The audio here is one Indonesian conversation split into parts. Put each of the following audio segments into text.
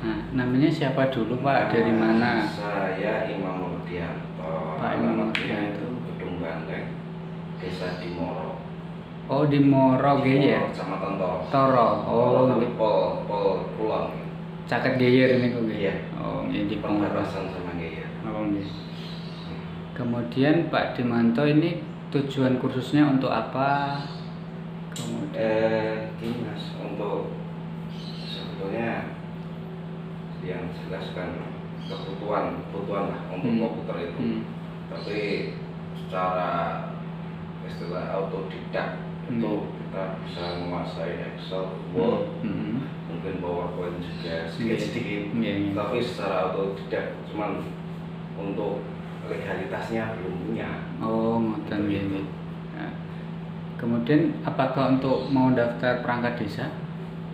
Nah, namanya siapa dulu Pak? Dari mana? Saya Imam Murdianto. Pak Imam Murdianto. Gedung Banteng, Desa Dimoro. Oh, di Moro ya? Kecamatan Toro. Toro. Oh, Pol Kulon. Caket Geyer ini kok. Iya. Oh, ini di Perbatasan sama Geyer. Oh, iya. Kemudian Pak Dimanto ini tujuan kursusnya untuk apa? Kemudian Gini Mas, untuk sebetulnya yang jelas kan kebutuhan lah untuk komputer itu. Tapi secara istilah autodidak itu kita bisa menguasai Excel, Word, mungkin PowerPoint juga sedikit. Tapi secara autodidak, cuman untuk legalitasnya belum punya. Oh, ngoten nggih. Nah, kemudian apakah untuk mau daftar perangkat desa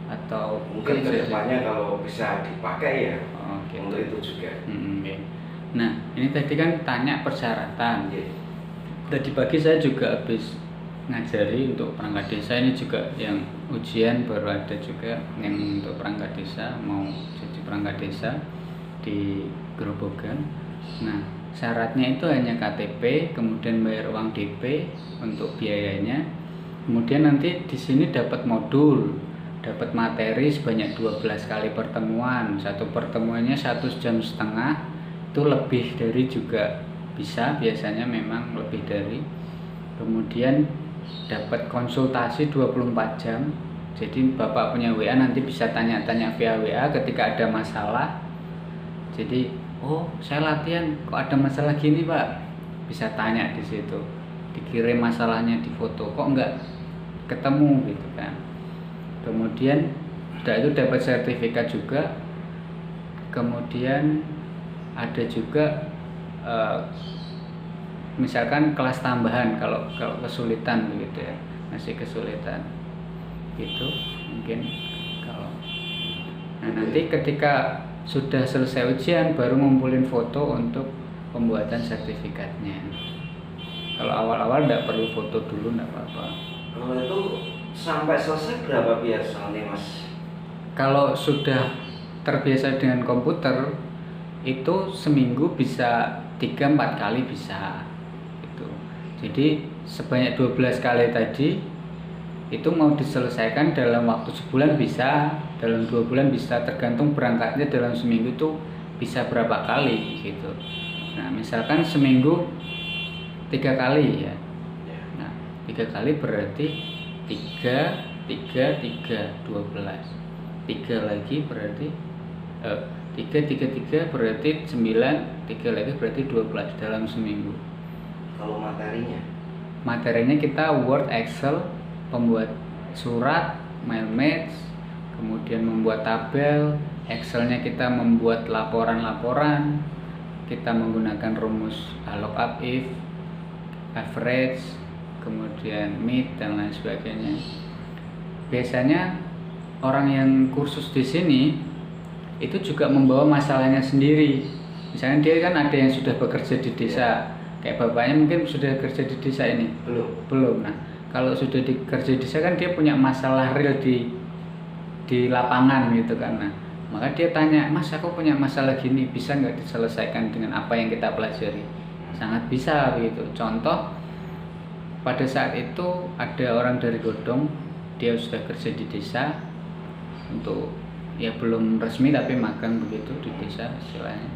atau mungkin kedepannya kalau bisa dipakai ya gitu. untuk itu juga. Nah, ini tadi kan tanya persyaratan. Tadi pagi saya juga habis ngajari untuk perangkat desa, ini juga yang ujian baru ada juga yang untuk perangkat desa, mau jadi perangkat desa di Grobogan. Nah, syaratnya itu hanya KTP, kemudian bayar uang DP untuk biayanya. Kemudian nanti di sini dapat modul, dapat materi sebanyak 12 kali pertemuan. Satu pertemuannya 1,5 jam, itu lebih dari juga bisa, biasanya memang lebih dari. Kemudian dapat konsultasi 24 jam. Jadi Bapak punya WA, nanti bisa tanya-tanya via WA ketika ada masalah. Jadi, oh saya latihan kok ada masalah gini Pak, bisa tanya di situ. Dikirim masalahnya di foto, kok enggak ketemu gitu kan. Kemudian sudah itu dapat sertifikat juga. Kemudian ada juga misalkan kelas tambahan kalau kesulitan begitu ya, masih kesulitan gitu mungkin kalau. Nah, nanti ketika sudah selesai ujian baru ngumpulin foto untuk pembuatan sertifikatnya. Kalau awal-awal tidak perlu foto dulu, tidak apa-apa. Kalau itu sampai selesai berapa biasanya Mas? Kalau sudah terbiasa dengan komputer itu seminggu bisa 3-4 kali bisa gitu. Jadi sebanyak 12 kali tadi itu mau diselesaikan dalam waktu sebulan bisa, dalam 2 bulan bisa, tergantung berangkatnya dalam seminggu itu bisa berapa kali gitu. Nah, misalkan seminggu 3 kali ya. Nah, 3 kali berarti 3, 12. 3 lagi berarti 3 berarti 9, 3 lagi berarti 12 dalam seminggu. Kalau materinya? Materinya kita Word, Excel, pembuat surat, mail match, kemudian membuat tabel. Excelnya kita membuat laporan-laporan, kita menggunakan rumus lookup if, average, kemudian meet dan lain sebagainya. Biasanya orang yang kursus di sini itu juga membawa masalahnya sendiri. Misalnya dia kan ada yang sudah bekerja di desa, kayak bapaknya mungkin sudah kerja di desa ini. Belum. Nah, kalau sudah kerja di desa kan dia punya masalah real di lapangan gitu kan. Nah, maka dia tanya, Mas aku punya masalah gini, bisa nggak diselesaikan dengan apa yang kita pelajari? Sangat bisa begitu. Contoh, pada saat itu ada orang dari Godong, dia sudah kerja di desa untuk ya belum resmi tapi magang begitu di desa istilahnya.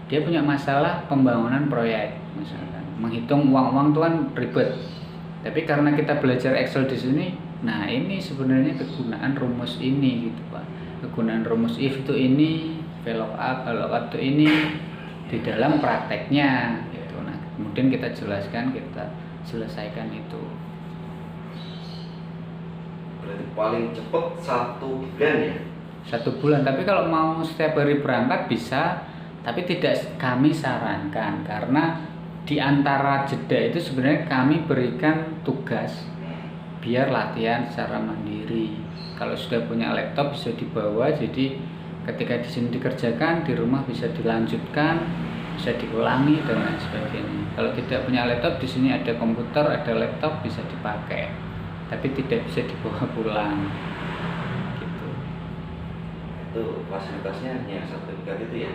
Dia punya masalah pembangunan proyek, misalkan menghitung uang-uang itu kan ribet. Tapi karena kita belajar Excel di sini, nah ini sebenarnya kegunaan rumus ini gitu Pak. Kegunaan rumus if itu ini, VLOOKUP itu ini di dalam prakteknya gitu. Nah, kemudian kita jelaskan, kita selesaikan itu. Berarti paling cepat 1 bulan ya? 1 bulan, tapi kalau mau setiap hari berangkat bisa, tapi tidak kami sarankan karena di antara jeda itu sebenarnya kami berikan tugas biar latihan secara mandiri. Kalau sudah punya laptop bisa dibawa, jadi ketika di sini dikerjakan, di rumah bisa dilanjutkan, bisa diulangi dan lain sebagainya. Kalau tidak punya laptop, di sini ada komputer, ada laptop bisa dipakai, tapi tidak bisa dibawa pulang. Itu fasilitasnya hanya sertifikat itu ya?